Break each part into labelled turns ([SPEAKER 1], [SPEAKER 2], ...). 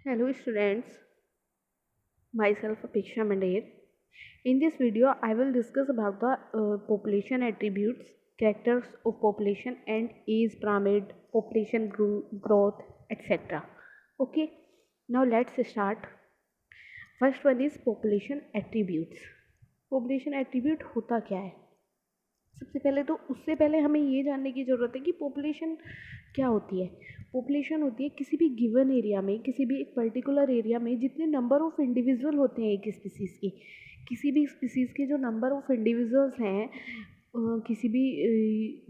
[SPEAKER 1] Hello students, myself Apeksha Mandir. In this video, I will discuss about the population attributes, characters of population and age pyramid, population growth, etc. Okay, now let's start. First one is population attributes. Population attribute होता क्या है? सबसे पहले तो उससे पहले हमें ये जानने की ज़रूरत है कि पॉपुलेशन क्या होती है। पॉपुलेशन होती है किसी भी गिवन एरिया में, किसी भी एक पर्टिकुलर एरिया में जितने नंबर ऑफ़ इंडिविजुअल होते हैं एक स्पीसीज़ की, किसी भी स्पीसीज़ के जो नंबर ऑफ़ इंडिविजुअल्स हैं किसी भी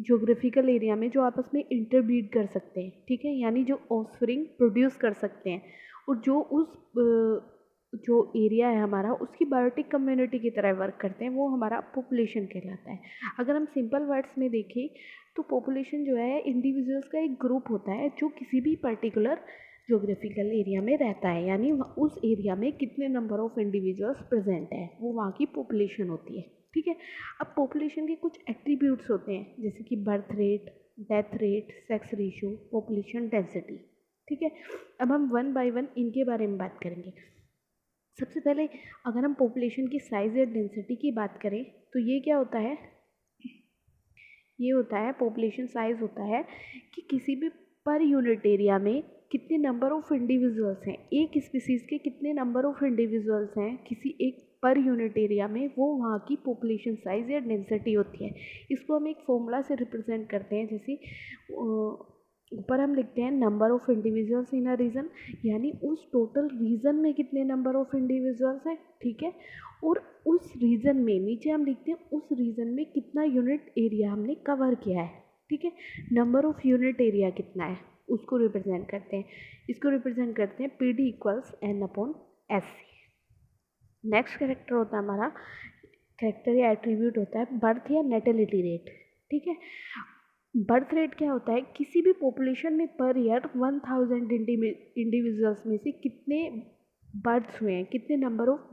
[SPEAKER 1] ज्योग्राफिकल एरिया में जो आपस में इंटरब्रीड कर सकते हैं, ठीक है, यानी जो ऑफस्प्रिंग प्रोड्यूस कर सकते हैं और जो उस जो एरिया है हमारा उसकी बायोटिक कम्युनिटी की तरह वर्क करते हैं, वो हमारा पॉपुलेशन कहलाता है। अगर हम सिंपल वर्ड्स में देखें तो पॉपुलेशन जो है इंडिविजुअल्स का एक ग्रुप होता है जो किसी भी पर्टिकुलर ज्योग्राफिकल एरिया में रहता है, यानी उस एरिया में कितने नंबर ऑफ़ इंडिविजुअल्स प्रेजेंट है वो वहाँ की पॉपुलेशन होती है। ठीक है, अब पॉपुलेशन के कुछ एट्रीब्यूट्स होते हैं जैसे कि birth rate, death rate, sex ratio, population density. ठीक है, अब हम वन बाय वन इनके बारे में बात करेंगे। सबसे पहले अगर हम पॉपुलेशन की साइज़ या डेंसिटी की बात करें तो ये क्या होता है, ये होता है पॉपुलेशन साइज़ होता है कि किसी भी पर यूनिट एरिया में कितने नंबर ऑफ़ इंडिविजुअल्स हैं, एक स्पीसीज़ के कितने नंबर ऑफ़ इंडिविजुअल्स हैं किसी एक पर यूनिट एरिया में, वो वहाँ की पॉपुलेशन साइज़ या डेंसिटी होती है। इसको हम एक फॉर्मूला से रिप्रेजेंट करते हैं, जैसे ऊपर हम लिखते हैं number of individuals in a region, यानी उस टोटल रीजन में कितने नंबर ऑफ़ इंडिविजुअल्स हैं। ठीक है, और उस रीजन में नीचे हम लिखते हैं उस रीजन में कितना यूनिट एरिया हमने कवर किया है। ठीक है, नंबर ऑफ़ यूनिट एरिया कितना है उसको रिप्रेजेंट करते हैं, इसको रिप्रेजेंट करते हैं P D equals N upon S C. Next character होता है हमारा, कैरेक्टर या एट्रीब्यूट होता है बर्थ या नेटेलिटी रेट। ठीक है, बर्थ रेट क्या होता है, किसी भी पॉपुलेशन में पर ईयर 1000 इंडिविजुअल्स में से कितने बर्थ्स हुए हैं, कितने नंबर ऑफ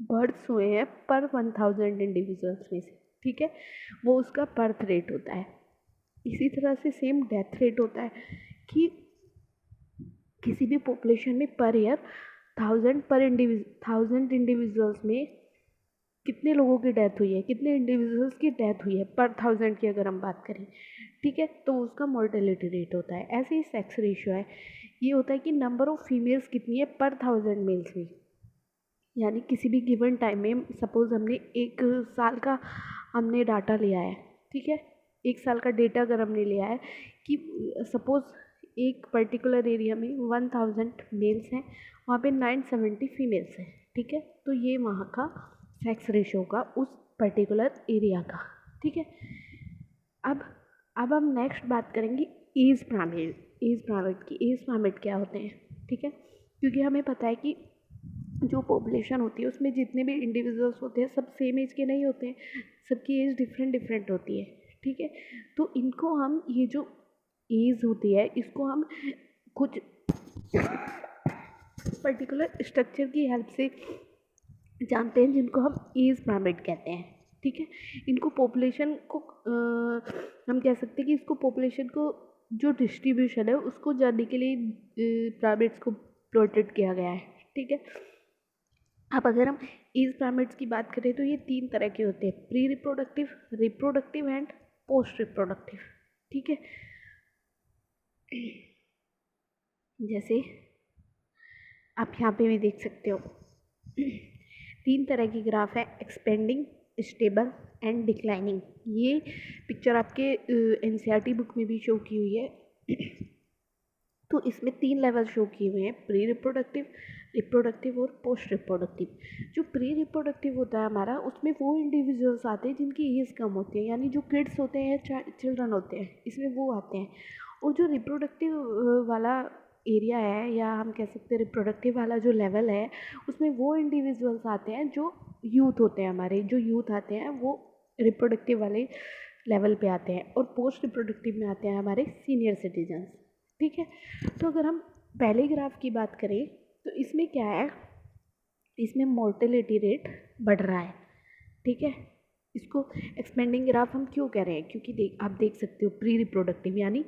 [SPEAKER 1] बर्थ्स हुए हैं पर 1000 इंडिविजुअल्स में से। ठीक है, वो उसका बर्थ रेट होता है। इसी तरह से सेम डेथ रेट होता है कि किसी भी पॉपुलेशन में पर ईयर 1000 इंडिविजुअल्स में कितने लोगों की डेथ हुई है, कितने इंडिविजुअल्स की डेथ हुई है पर 1000 की अगर हम बात करें। ठीक है, तो उसका मोर्टेलिटी रेट होता है। ऐसे ही सेक्स रेशियो है, ये होता है कि नंबर ऑफ़ फीमेल्स कितनी है पर 1000 मेल्स में, यानी किसी भी गिवन टाइम में सपोज़ हमने एक साल का हमने डाटा लिया है। ठीक है, एक साल का डेटा अगर हमने लिया है कि सपोज़ एक पर्टिकुलर एरिया में 1000 मेल्स हैं, वहाँ पे 970 फीमेल्स हैं। ठीक है, तो ये वहाँ का सेक्स रेशियो का उस पर्टिकुलर एरिया का। ठीक है, अब हम नेक्स्ट बात करेंगे एज पिरामिड। एज पिरामिड की, एज पिरामिड क्या होते हैं। ठीक है, क्योंकि हमें पता है कि जो पॉपुलेशन होती है उसमें जितने भी इंडिविजुअल्स होते हैं सब सेम एज के नहीं होते हैं, सबकी एज डिफरेंट डिफरेंट होती है। ठीक है, तो इनको हम ये जो एज होती है इसको हम कुछ पर्टिकुलर स्ट्रक्चर की हेल्प से जानते हैं जिनको हम एज पिरामिड कहते हैं। ठीक है, इनको पॉपुलेशन को हम कह सकते हैं कि इसको पॉपुलेशन को जो डिस्ट्रीब्यूशन है उसको जानने के लिए पिरामिड्स को प्लॉटेड किया गया है। ठीक है, अब अगर हम एज पिरामिड्स की बात करें तो ये 3 तरह के होते हैं, pre reproductive, reproductive and post reproductive. ठीक है, जैसे आप यहाँ पे भी देख सकते हो 3 तरह की ग्राफ है, एक्सपेंडिंग, स्टेबल एंड डिक्लाइनिंग। ये पिक्चर आपके एनसीईआरटी बुक में भी शो की हुई है। तो इसमें 3 लेवल शो किए हुए हैं, प्री रिप्रोडक्टिव, रिप्रोडक्टिव और पोस्ट रिप्रोडक्टिव। जो प्री रिप्रोडक्टिव होता है हमारा, उसमें वो इंडिविजुअल्स आते हैं जिनकी एज कम होती है, यानी जो किड्स होते हैं या चिल्ड्रन होते हैं, इसमें वो आते हैं। और जो रिप्रोडक्टिव वाला एरिया है, या हम कह सकते हैं रिप्रोडक्टिव वाला जो लेवल है, उसमें वो इंडिविजुअल्स आते हैं जो यूथ होते हैं, हमारे जो यूथ आते हैं वो रिप्रोडक्टिव वाले लेवल पे आते हैं, और पोस्ट रिप्रोडक्टिव में आते हैं हमारे सीनियर सिटीजन्स। ठीक है, तो अगर हम पहले ग्राफ की बात करें तो इसमें क्या है, इसमें मोर्टेलिटी रेट बढ़ रहा है। ठीक है, इसको एक्सपेंडिंग ग्राफ हम क्यों कह रहे हैं, क्योंकि आप देख सकते हो प्री रिप्रोडक्टिव यानी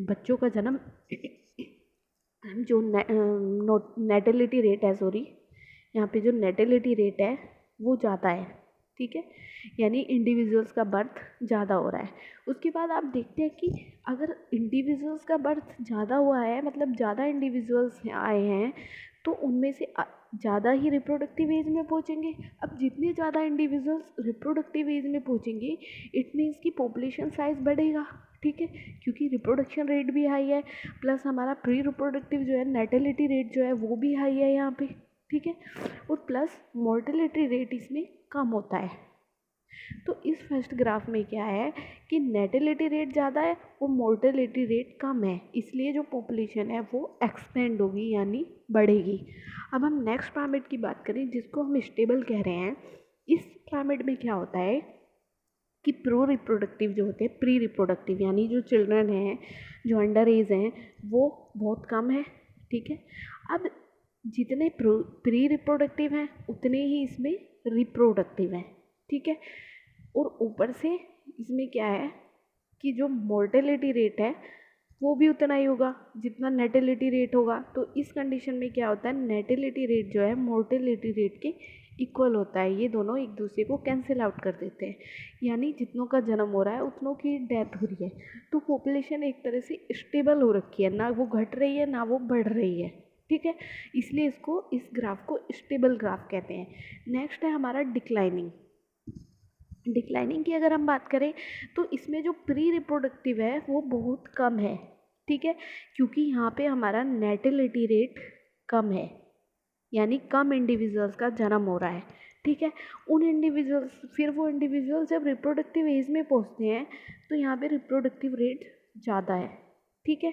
[SPEAKER 1] बच्चों का जन्म जो नेटेलिटी रेट है, सॉरी, यहाँ पे जो नेटेलिटी रेट है वो ज़्यादा है, ठीक है, यानी इंडिविजुअल्स का बर्थ ज़्यादा हो रहा है। उसके बाद आप देखते हैं कि अगर इंडिविजुअल्स का बर्थ ज़्यादा हुआ है, मतलब ज़्यादा इंडिविजुअल्स आए हैं, तो उनमें से ज़्यादा ही रिप्रोडक्टिव एज में पहुँचेंगे। अब जितने ज़्यादा इंडिविजुअल्स रिप्रोडक्टिव एज में पहुँचेंगे, इट मीन्स कि पॉपुलेशन साइज़ बढ़ेगा, ठीक है, क्योंकि रिप्रोडक्शन रेट भी हाई है, प्लस हमारा प्री रिप्रोडक्टिव जो है नेटेलिटी रेट जो है वो भी हाई है यहाँ पे, ठीक है, और प्लस मोर्टेलिटी रेट इसमें कम होता है। तो इस फर्स्ट ग्राफ में क्या है कि नेटेलिटी रेट ज़्यादा है और मोर्टेलिटी रेट कम है, इसलिए जो पॉपुलेशन है वो एक्सपेंड होगी यानी बढ़ेगी। अब हम नेक्स्ट पिरामिड की बात करें, जिसको हम स्टेबल कह रहे हैं। इस पिरामिड में क्या होता है कि प्रो रिप्रोडक्टिव जो होते हैं, प्री रिप्रोडक्टिव यानी जो चिल्ड्रन हैं, जो अंडर एज हैं, वो बहुत कम है, ठीक है। अब जितने प्री रिप्रोडक्टिव हैं उतने ही इसमें रिप्रोडक्टिव हैं, ठीक है, और ऊपर से इसमें क्या है कि जो मोर्टेलिटी रेट है वो भी उतना ही होगा जितना नेटेलिटी रेट होगा। तो इस कंडीशन में क्या होता है, नेटेलिटी रेट जो है मोर्टेलिटी रेट के इक्वल होता है, ये दोनों एक दूसरे को कैंसिल आउट कर देते हैं, यानी जितनों का जन्म हो रहा है उतनों की डेथ हो रही है। तो पॉपुलेशन एक तरह से स्टेबल हो रखी है, ना वो घट रही है ना वो बढ़ रही है, ठीक है, इसलिए इस ग्राफ को स्टेबल ग्राफ कहते हैं। नेक्स्ट है हमारा डिक्लाइनिंग। डिक्लाइनिंग की अगर हम बात करें तो इसमें जो प्री रिप्रोडक्टिव है वो बहुत कम है, ठीक है, क्योंकि यहाँ पे हमारा नेटेलिटी रेट कम है, यानी कम इंडिविजुअल्स का जन्म हो रहा है, ठीक है। फिर वो इंडिविजुअल्स जब रिप्रोडक्टिव एज में पहुँचते हैं तो यहाँ पे रिप्रोडक्टिव रेट ज़्यादा है, ठीक है।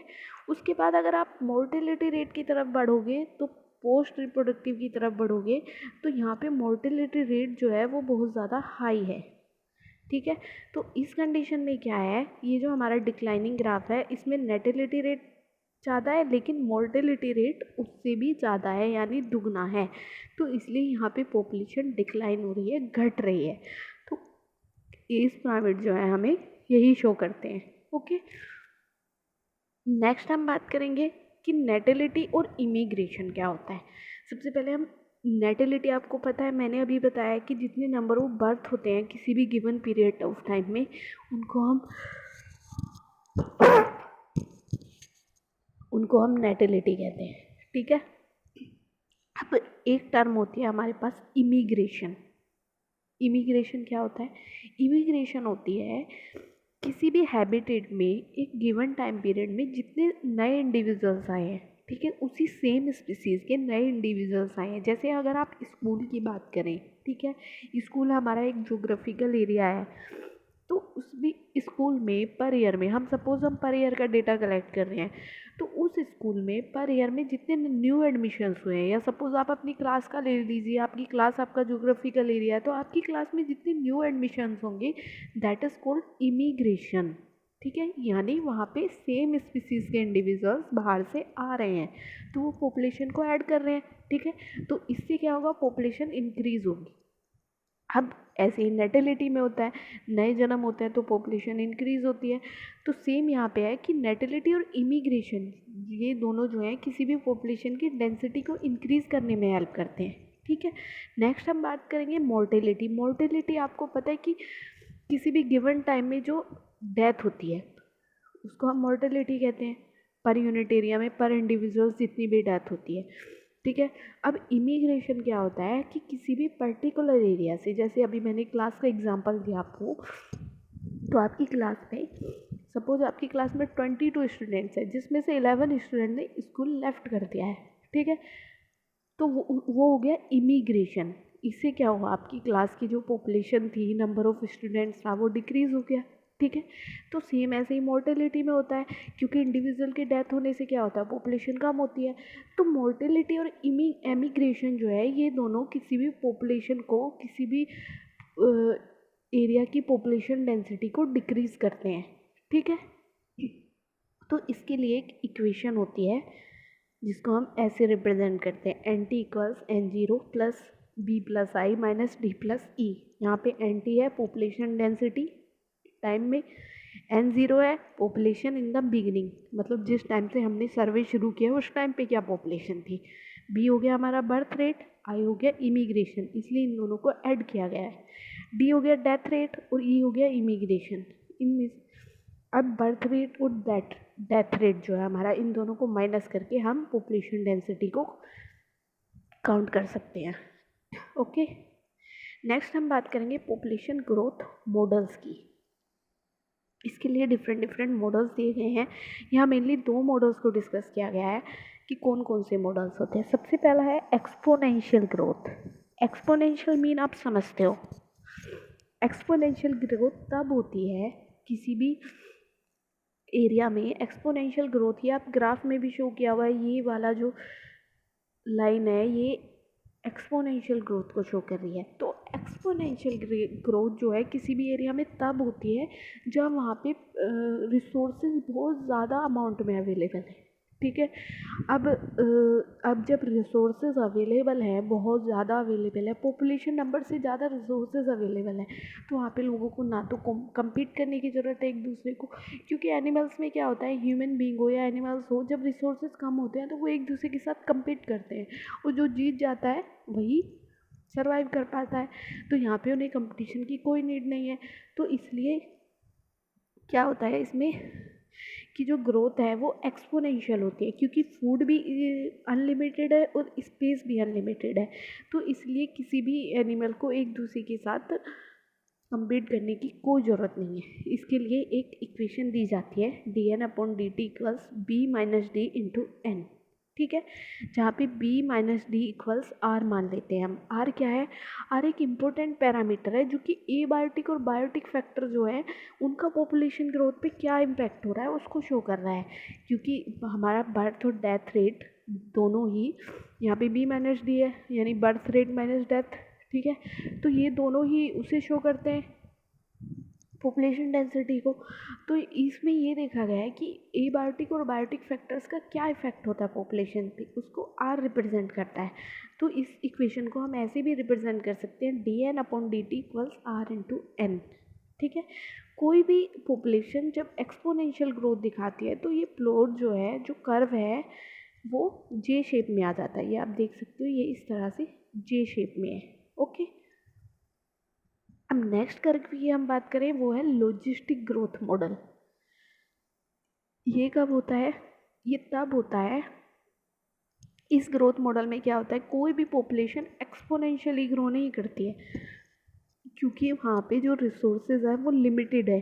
[SPEAKER 1] उसके बाद अगर आप मोर्टेलिटी रेट की तरफ बढ़ोगे तो पोस्ट रिप्रोडक्टिव की तरफ बढ़ोगे तो यहाँ पे मोर्टेलिटी रेट जो है वो बहुत ज़्यादा हाई है, ठीक है। तो इस कंडीशन में क्या है, ये जो हमारा डिक्लाइनिंग ग्राफ है इसमें नेटेलिटी रेट ज़्यादा है लेकिन मोर्टेलिटी रेट उससे भी ज़्यादा है, यानी दुगना है। तो इसलिए यहाँ पे पॉपुलेशन डिक्लाइन हो रही है, घट रही है। तो इस पिरामिड जो है हमें यही शो करते हैं, ओके। नेक्स्ट हम बात करेंगे कि नेटेलिटी और इमिग्रेशन क्या होता है। सबसे पहले हम नेटेलिटी, आपको पता है मैंने अभी बताया कि जितने नंबर ऑफ बर्थ होते हैं किसी भी गिवन पीरियड ऑफ टाइम में उनको हम नेटेलिटी कहते हैं, ठीक है। अब एक टर्म होती है हमारे पास इमिग्रेशन। इमिग्रेशन क्या होता है, इमिग्रेशन होती है किसी भी हैबिटेट में एक गिवन टाइम पीरियड में जितने नए इंडिविजुअल्स आए हैं, ठीक है, उसी सेम स्पीसीज़ के नए इंडिविजुअल्स आए हैं। जैसे अगर आप स्कूल की बात करें, ठीक है, स्कूल हमारा एक ज्योग्राफिकल एरिया है, तो उस भी स्कूल में पर ईयर में हम पर ईयर का डेटा कलेक्ट कर रहे हैं, तो उस स्कूल में पर ईयर में जितने न्यू एडमिशन्स हुए हैं, या सपोज़ आप अपनी क्लास का ले लीजिए, आपकी क्लास आपका ज्योग्राफिकल एरिया है, तो आपकी क्लास में जितने न्यू एडमिशन्स होंगे दैट इज़ कॉल्ड इमिग्रेशन, ठीक है, यानी वहाँ पे सेम स्पीसीज़ के इंडिविजुअल्स बाहर से आ रहे हैं तो वो पॉपुलेशन को ऐड कर रहे हैं, ठीक है। तो इससे क्या होगा, पॉपुलेशन इंक्रीज़ होगी। अब ऐसे ही नेटेलिटी में होता है, नए जन्म होते हैं तो पॉपुलेशन इंक्रीज़ होती है। तो सेम यहाँ पे है कि नेटेलिटी और इमिग्रेशन, ये दोनों जो हैं किसी भी पॉपुलेशन की डेंसिटी को इंक्रीज़ करने में हेल्प करते हैं, ठीक है। नेक्स्ट हम बात करेंगे मोर्टेलिटी। मोर्टेलिटी आपको पता है कि किसी भी गिवन टाइम में जो डेथ होती है उसको हम मोर्टेलिटी कहते हैं, पर यूनिट एरिया में पर इंडिविजुअल्स जितनी भी डेथ होती है, ठीक है। अब इमिग्रेशन क्या होता है कि किसी भी पर्टिकुलर एरिया से, जैसे अभी मैंने क्लास का एग्जांपल दिया आपको, तो आपकी क्लास में सपोज आपकी क्लास में 22 स्टूडेंट्स है जिसमें से 11 स्टूडेंट ने स्कूल लेफ्ट कर दिया है, ठीक है, तो वो हो गया इमिग्रेशन। इससे क्या हुआ, आपकी क्लास की जो पॉपुलेशन थी, नंबर ऑफ स्टूडेंट्स था, वो डिक्रीज़ हो गया, ठीक है। तो सेम ऐसे ही मोर्टेलिटी में होता है, क्योंकि इंडिविजुअल की डेथ होने से क्या होता है, पॉपुलेशन कम होती है। तो मोर्टेलिटी और एमिग्रेशन जो है ये दोनों किसी भी पॉपुलेशन को, किसी भी एरिया की पॉपुलेशन डेंसिटी को डिक्रीज़ करते हैं, ठीक है। तो इसके लिए एक इक्वेशन होती है जिसको हम ऐसे रिप्रेजेंट करते हैं, N T equals N0 plus B plus I minus D plus E. यहाँ पे एन टी है पॉपुलेशन डेंसिटी टाइम में, N0 है पॉपुलेशन इन द बिगिनिंग, मतलब जिस टाइम से हमने सर्वे शुरू किया उस टाइम पे क्या पॉपुलेशन थी। B हो गया हमारा बर्थ रेट, I हो गया इमिग्रेशन, इसलिए इन दोनों को ऐड किया गया है। D हो गया डेथ रेट और E हो गया इमिग्रेशन। इनमें अब बर्थ रेट और डेथ रेट जो है हमारा, इन दोनों को माइनस करके हम पॉपुलेशन डेंसिटी को काउंट कर सकते हैं। ओके, नेक्स्ट हम बात करेंगे पॉपुलेशन ग्रोथ मॉडल्स की। इसके लिए डिफरेंट मॉडल्स दिए गए हैं। यहाँ मेनली 2 मॉडल्स को डिस्कस किया गया है कि कौन कौन से मॉडल्स होते हैं। सबसे पहला है एक्सपोनेंशियल ग्रोथ। एक्सपोनेंशियल मीन आप समझते हो। एक्सपोनेंशियल ग्रोथ तब होती है किसी भी एरिया में। एक्सपोनेंशियल ग्रोथ ये आप ग्राफ में भी शो किया हुआ है, ये वाला जो लाइन है ये एक्सपोनेंशियल ग्रोथ को शो कर रही है। तो एक्सपोनेंशियल ग्रोथ जो है किसी भी एरिया में तब होती है जब वहाँ पे रिसोर्सेज बहुत ज़्यादा अमाउंट में अवेलेबल है। ठीक है, अब जब रिसोर्सेज अवेलेबल है, बहुत ज़्यादा अवेलेबल है, पॉपुलेशन नंबर से ज़्यादा रिसोर्सेज अवेलेबल है, तो वहाँ पे लोगों को ना तो कम्पीट करने की ज़रूरत है एक दूसरे को, क्योंकि एनिमल्स में क्या होता है, ह्यूमन बीइंग हो या एनिमल्स हो, जब रिसोर्सेज कम होते हैं तो वो एक दूसरे के साथ कम्पीट करते हैं और जो जीत जाता है वही सर्वाइव कर पाता है। तो यहाँ पे उन्हें कंपटीशन की कोई नीड नहीं है। तो इसलिए क्या होता है इसमें कि जो ग्रोथ है वो एक्सपोनेंशियल होती है, क्योंकि फूड भी अनलिमिटेड है और स्पेस भी अनलिमिटेड है। तो इसलिए किसी भी एनिमल को एक दूसरे के साथ कंपीट करने की कोई ज़रूरत नहीं है। इसके लिए एक इक्वेशन दी जाती है dn/dt equals b minus D into N. ठीक है, जहाँ पे b minus D equals r मान लेते हैं हम। r क्या है, r एक इम्पोर्टेंट पैरामीटर है जो कि एबायोटिक और बायोटिक फैक्टर जो है उनका पॉपुलेशन ग्रोथ पे क्या इम्पैक्ट हो रहा है उसको शो कर रहा है। क्योंकि हमारा बर्थ और डेथ रेट दोनों ही यहाँ पे b माइनस डी है, यानी बर्थ रेट माइनस डेथ। ठीक है, तो ये दोनों ही उसे शो करते हैं पॉपुलेशन डेंसिटी को। तो इसमें ये देखा गया है कि एबायोटिक और बायोटिक फैक्टर्स का क्या इफेक्ट होता है पॉपुलेशन पे, उसको आर रिप्रेजेंट करता है। तो इस इक्वेशन को हम ऐसे भी रिप्रेजेंट कर सकते हैं dn/dt equals r into N. ठीक है, कोई भी पॉपुलेशन जब एक्सपोनेंशियल ग्रोथ दिखाती है तो ये प्लॉट जो है, जो कर्व है, वो जे शेप में आ जाता है। ये आप देख सकते हो, ये इस तरह से जे शेप में है। ओके, अब नेक्स्ट कर्व की हम बात करें वो है लॉजिस्टिक ग्रोथ मॉडल। ये कब होता है, ये तब होता है, इस ग्रोथ मॉडल में क्या होता है, कोई भी पॉपुलेशन एक्सपोनेंशियली ग्रो नहीं करती है, क्योंकि वहाँ पे जो रिसोर्सेज है वो लिमिटेड है।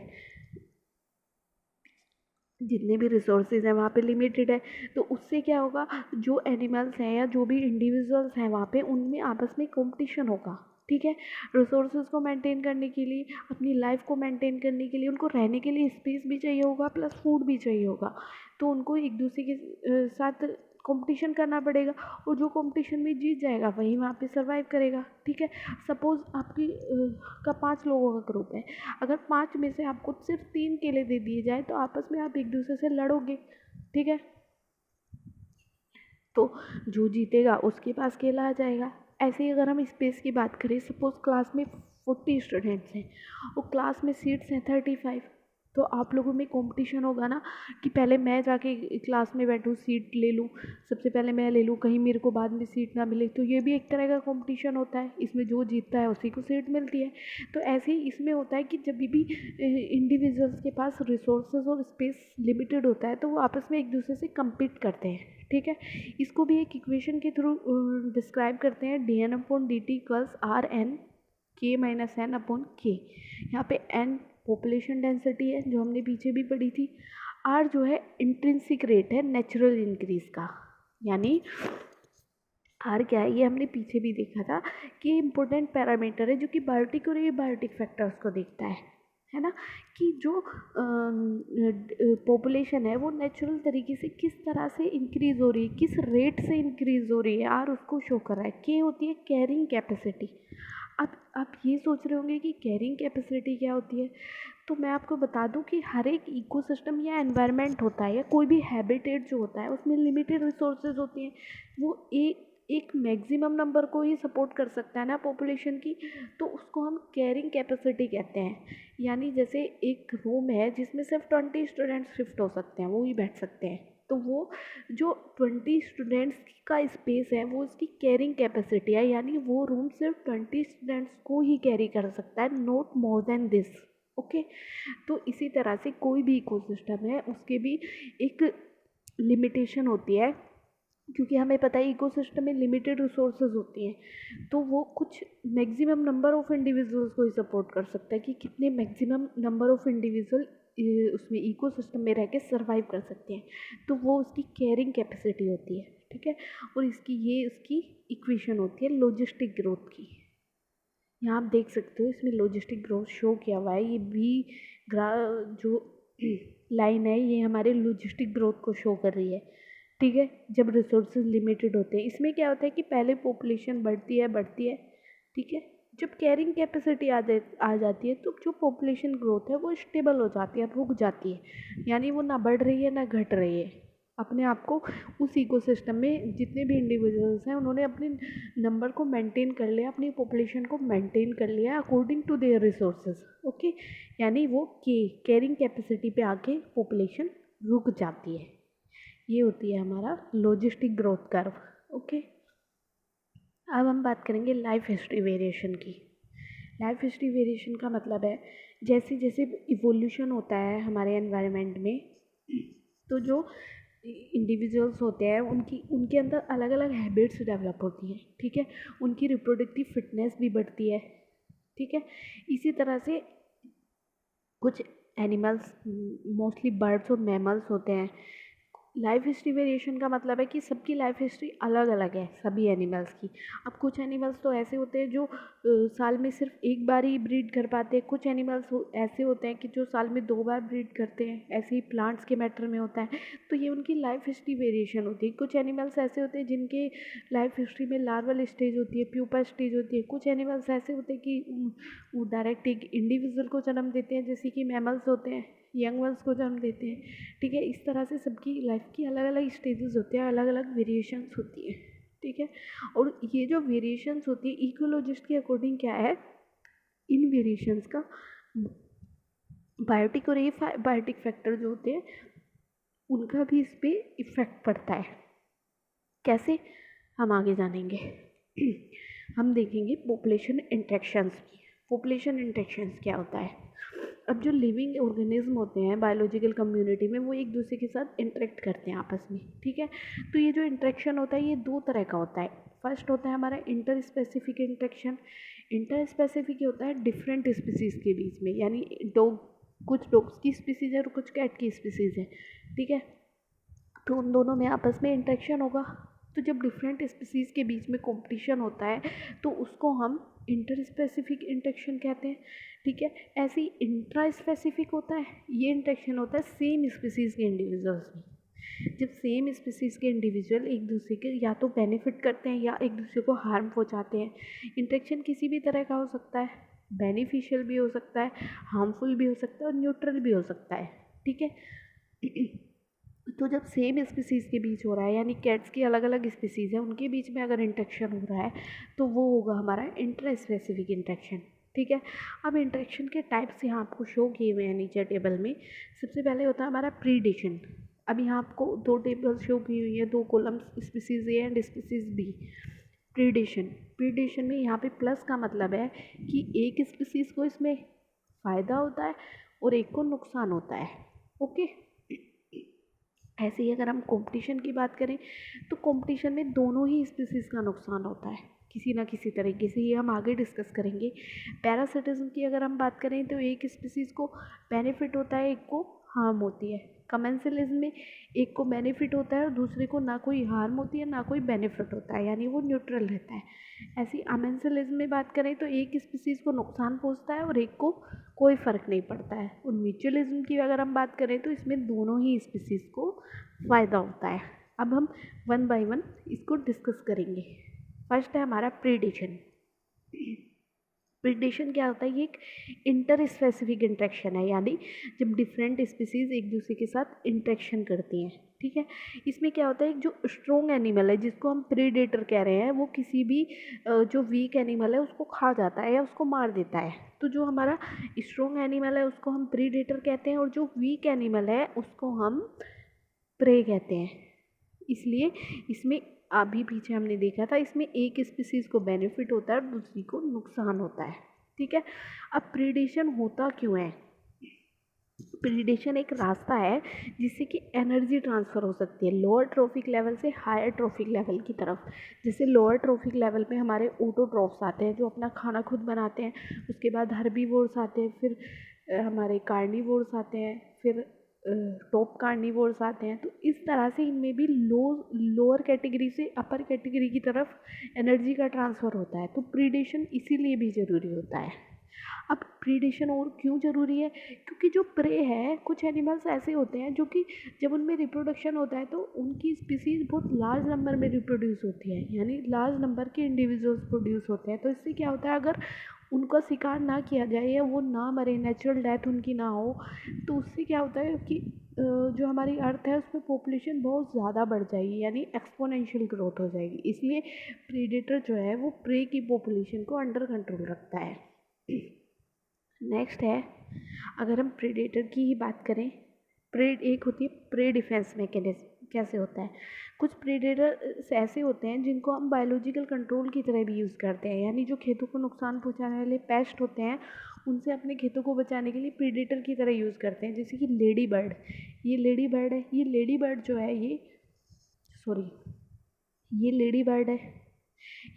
[SPEAKER 1] जितने भी रिसोर्सेज हैं वहाँ पे लिमिटेड है। तो उससे क्या होगा, जो एनिमल्स हैं या जो भी इंडिविजुअल्स हैं वहाँ पे उनमें आपस में कंपटीशन होगा। ठीक है, रिसोर्सेज को मेंटेन करने के लिए, अपनी लाइफ को मेंटेन करने के लिए उनको रहने के लिए स्पेस भी चाहिए होगा, प्लस फूड भी चाहिए होगा। तो उनको एक दूसरे के साथ कंपटीशन करना पड़ेगा और जो कंपटीशन में जीत जाएगा वही वहाँ पे सरवाइव करेगा। ठीक है, सपोज़ आपकी का 5 लोगों का ग्रुप है, अगर 5 में से आपको सिर्फ 3 केले दे दिए जाए तो आपस में आप एक दूसरे से लड़ोगे। ठीक है, तो जो जीतेगा उसके पास केला आ जाएगा। ऐसे ही अगर हम स्पेस की बात करें, सपोज़ क्लास में 40 स्टूडेंट्स हैं और क्लास में सीट्स हैं 35, तो आप लोगों में कंपटीशन होगा ना कि पहले मैं जाके क्लास में बैठूँ, सीट ले लूँ, सबसे पहले मैं ले लूँ, कहीं मेरे को बाद में सीट ना मिले। तो ये भी एक तरह का कंपटीशन होता है, इसमें जो जीतता है उसी को सीट मिलती है। तो ऐसे ही इसमें होता है कि जब भी इंडिविजुअल्स के पास रिसोर्सेज और स्पेस लिमिटेड होता है तो वो आपस में एक दूसरे से कम्पीट करते हैं। ठीक है, इसको भी एक इक्वेशन के थ्रू डिस्क्राइब करते हैं dn/dt इक्वल्स आर एन के माइनस एन अपॉन के। यहाँ पे एन पॉपुलेशन डेंसिटी है जो हमने पीछे भी पढ़ी थी, आर जो है इंट्रिंसिक रेट है नेचुरल इंक्रीज का, यानी आर क्या है ये हमने पीछे भी देखा था कि इम्पोर्टेंट पैरामीटर है जो कि बायोटिक और एबायोटिक फैक्टर्स को देखता है ना, कि जो पॉपुलेशन है वो नेचुरल तरीके से किस तरह से इंक्रीज़ हो रही है, किस रेट से इंक्रीज़ हो रही है, आर उसको शो कर रहा है। के होती है कैरिंग कैपेसिटी। अब आप ये सोच रहे होंगे कि कैरिंग कैपेसिटी क्या होती है, तो मैं आपको बता दूं कि हर एक इकोसिस्टम या एनवायरनमेंट होता है या कोई भी हैबिटेट जो होता है उसमें लिमिटेड रिसोर्सेज होती हैं। वो एक एक मैक्सिमम नंबर को ही सपोर्ट कर सकता है ना पॉपुलेशन की, तो उसको हम कैरिंग कैपेसिटी कहते हैं। यानी जैसे एक रूम है जिसमें सिर्फ 20 स्टूडेंट्स शिफ्ट हो सकते हैं, वो ही बैठ सकते हैं, तो वो जो 20 स्टूडेंट्स का स्पेस है वो उसकी कैरिंग कैपेसिटी है, यानी वो रूम सिर्फ 20 स्टूडेंट्स को ही कैरी कर सकता है, not more than this. Okay, तो इसी तरह से कोई भी इकोसिस्टम है उसके भी एक लिमिटेशन होती है, क्योंकि हमें पता है इकोसिस्टम में लिमिटेड रिसोर्सेज होती हैं, तो वो कुछ मैक्सिमम नंबर ऑफ इंडिविजुअल्स को ही सपोर्ट कर सकता है कि कितने मैक्सिमम नंबर ऑफ इंडिविजुअल उसमें इकोसिस्टम में रह के सर्वाइव कर सकते हैं, तो वो उसकी कैरिंग कैपेसिटी होती है। ठीक है, और ये उसकी इक्वेशन होती है लॉजिस्टिक ग्रोथ की। यहाँ आप देख सकते हो इसमें लॉजिस्टिक ग्रोथ शो किया हुआ है, ये बी जो लाइन है ये हमारे लॉजिस्टिक ग्रोथ को शो कर रही है। ठीक है, जब रिसोर्सेज लिमिटेड होते हैं, इसमें क्या होता है कि पहले पॉपुलेशन बढ़ती है। ठीक है, जब कैरिंग कैपेसिटी आ जाती है तो जो पॉपुलेशन ग्रोथ है वो स्टेबल हो जाती है, रुक जाती है, यानी वो ना बढ़ रही है ना घट रही है। अपने आप को उस इकोसिस्टम में जितने भी इंडिविजुअल्स हैं उन्होंने अपने नंबर को मेंटेन कर लिया, अपनी पॉपुलेशन को मेंटेन कर लिया according to their resources. Okay, यानी वो कैरिंग कैपेसिटी पे आके पॉपुलेशन रुक जाती है। ये होती है हमारा लॉजिस्टिक ग्रोथ कर्व। ओके, अब हम बात करेंगे लाइफ हिस्ट्री वेरिएशन की। लाइफ हिस्ट्री वेरिएशन का मतलब है जैसे जैसे इवोल्यूशन होता है हमारे एनवायरनमेंट में, तो जो इंडिविजुअल्स होते हैं उनके अंदर अलग अलग हैबिट्स डेवलप होती हैं। ठीक है, उनकी रिप्रोडक्टिव फिटनेस भी बढ़ती है। ठीक है, इसी तरह से कुछ एनिमल्स, मोस्टली बर्ड्स और मैमल्स होते हैं। लाइफ हिस्ट्री वेरिएशन का मतलब है कि सबकी लाइफ हिस्ट्री अलग अलग है सभी एनिमल्स की। अब कुछ एनिमल्स तो ऐसे होते हैं जो साल में सिर्फ एक बार ही ब्रीड कर पाते हैं, कुछ एनिमल्स ऐसे होते हैं कि जो साल में 2 बार ब्रीड करते हैं, ऐसे ही प्लांट्स के मैटर में होता है, तो ये उनकी लाइफ हिस्ट्री वेरिएशन होती है। कुछ एनिमल्स ऐसे होते हैं जिनके लाइफ हिस्ट्री में लार्वल स्टेज होती है, प्यूपा स्टेज होती है। कुछ एनिमल्स ऐसे होते हैं कि वो डायरेक्ट एक इंडिविजुअल को जन्म देते हैं, जैसे कि मैमल्स होते हैं, यंग वंस को जन्म देते हैं। ठीक है, इस तरह से सबकी लाइफ की अलग अलग स्टेजेस होते हैं, अलग अलग वेरिएशंस होती है। ठीक है, और ये जो वेरिएशंस होती है इकोलॉजिस्ट के अकॉर्डिंग क्या है, इन वेरिएशंस का बायोटिक और एबायोटिक फैक्टर जो होते हैं उनका भी इस पर इफेक्ट पड़ता है। कैसे, हम आगे जानेंगे। हम देखेंगे पॉपुलेशन इंटरेक्शंस की। पॉपुलेशन इंटरेक्शंस क्या होता है? अब जो लिविंग ऑर्गेनिज्म होते हैं बायोलॉजिकल कम्युनिटी में, वो एक दूसरे के साथ इंटरेक्ट करते हैं आपस में। ठीक है, तो ये जो इंटरेक्शन होता है ये 2 तरह का होता है। फर्स्ट होता है हमारा inter specific interaction. Inter specific होता है डिफरेंट स्पीसीज़ के बीच में, यानी कुछ डॉग्स की स्पीसीज़ है और कुछ कैट की स्पीसीज़ है। ठीक है, तो उन दोनों में आपस में इंटरेक्शन होगा। तो जब डिफरेंट स्पीसीज़ के बीच में कंपटीशन होता है तो उसको हम इंटर स्पेसिफिक इंटरेक्शन कहते हैं। ठीक है, ऐसे ही इंट्रा स्पेसिफिक होता है, ये इंटरेक्शन होता है सेम स्पीसीज़ के इंडिविजुअल्स में। जब सेम स्पीसीज़ के इंडिविजुअल एक दूसरे के या तो बेनिफिट करते हैं या एक दूसरे को हार्म पहुंचाते हैं। इंटरेक्शन किसी भी तरह का हो सकता है, बेनिफिशियल भी हो सकता है, हार्मफुल भी हो सकता है और न्यूट्रल भी हो सकता है। ठीक है, तो जब सेम स्पीसीज़ के बीच हो रहा है, यानी कैट्स की अलग अलग स्पीसीज़ है, उनके बीच में अगर इंटरेक्शन हो रहा है तो वो होगा हमारा इंटर स्पेसिफिक इंटरेक्शन। ठीक है, अब इंटरेक्शन के टाइप्स यहाँ आपको शो किए हुए हैं नीचे टेबल में। सबसे पहले होता है हमारा प्रीडेशन। अब यहाँ आपको 2 टेबल शो की हुई है, 2 columns, species A and species B. Predation में यहाँ पे प्लस का मतलब है कि एक स्पीसीज़ को इसमें फ़ायदा होता है और एक को नुकसान होता है। ओके, ऐसे ही अगर हम कंपटीशन की बात करें तो कंपटीशन में दोनों ही स्पीसीज़ का नुकसान होता है किसी ना किसी तरीके से, ये हम आगे डिस्कस करेंगे। पैरासिटिज्म की अगर हम बात करें तो एक स्पीसीज़ को बेनिफिट होता है, एक को हार्म होती है। कमेंसलिज्म में एक को बेनिफिट होता है और दूसरे को ना कोई हार्म होती है ना कोई बेनिफिट होता है, यानी वो न्यूट्रल रहता है। ऐसी अमेंसलिज्म में बात करें तो एक स्पीसीज़ को नुकसान पहुंचता है और एक को कोई फ़र्क नहीं पड़ता है। और म्यूचुअलिज्म की अगर हम बात करें तो इसमें दोनों ही स्पीसीज़ को फ़ायदा होता है। अब हम 1 बाय 1 इसको डिस्कस करेंगे। फर्स्ट है हमारा प्रीडेशन। प्रीडेशन क्या होता है, ये एक इंटर स्पेसिफिक इंटरेक्शन है, यानी जब डिफरेंट स्पीसीज एक दूसरे के साथ इंटरेक्शन करती हैं, ठीक है। इसमें क्या होता है, एक जो स्ट्रॉन्ग एनिमल है जिसको हम प्रीडेटर कह रहे हैं, वो किसी भी जो वीक एनिमल है उसको खा जाता है या उसको मार देता है। तो जो हमारा स्ट्रॉन्ग एनिमल है उसको हम प्रीडेटर कहते हैं, और जो वीक एनिमल है उसको हम प्रे कहते हैं। इसलिए इसमें अभी पीछे हमने देखा था, इसमें एक स्पीसीज को बेनिफिट होता है और दूसरी को नुकसान होता है, ठीक है। अब प्रीडेशन होता क्यों है? प्रीडेशन एक रास्ता है जिससे कि एनर्जी ट्रांसफ़र हो सकती है लोअर ट्रॉफिक लेवल से हायर ट्रॉफिक लेवल की तरफ। जैसे लोअर ट्रॉफिक लेवल पे हमारे ऑटोट्रॉफ्स आते हैं जो अपना खाना खुद बनाते हैं, उसके बाद हर्बीवोर्स आते हैं, फिर हमारे कार्निवोर्स आते हैं, फिर टॉप कार्निवोर्स आते हैं। तो इस तरह से इनमें भी लोअर कैटेगरी से अपर कैटेगरी की तरफ एनर्जी का ट्रांसफ़र होता है। तो प्रीडेशन इसीलिए भी ज़रूरी होता है। अब प्रीडेशन और क्यों ज़रूरी है? क्योंकि जो प्रे है, कुछ एनिमल्स ऐसे होते हैं जो कि जब उनमें रिप्रोडक्शन होता है तो उनकी स्पीसीज़ बहुत लार्ज नंबर में रिप्रोड्यूस होती है, यानी लार्ज नंबर के इंडिविजुअल्स प्रोड्यूस होते हैं। तो इससे क्या होता है, अगर उनका शिकार ना किया जाए या वो ना मरे, नेचुरल डेथ उनकी ना हो, तो उससे क्या होता है कि जो हमारी अर्थ है उसमें पॉपुलेशन बहुत ज़्यादा बढ़ जाएगी, यानी एक्सपोनेंशियल ग्रोथ हो जाएगी। इसलिए प्रीडेटर जो है वो प्रे की पॉपुलेशन को अंडर कंट्रोल रखता है। नेक्स्ट है, अगर हम प्रेडेटर की ही बात करें, एक होती है प्रे डिफेंस मैकेनिज्म। कैसे होता है? कुछ प्रेडेटर ऐसे होते हैं जिनको हम बायोलॉजिकल कंट्रोल की तरह भी यूज़ करते हैं, यानी जो खेतों को नुकसान पहुंचाने वाले पेस्ट होते हैं उनसे अपने खेतों को बचाने के लिए प्रेडेटर की तरह यूज़ करते हैं। जैसे कि लेडी बर्ड, ये लेडी बर्ड है, ये लेडी बर्ड जो है ये लेडी बर्ड है।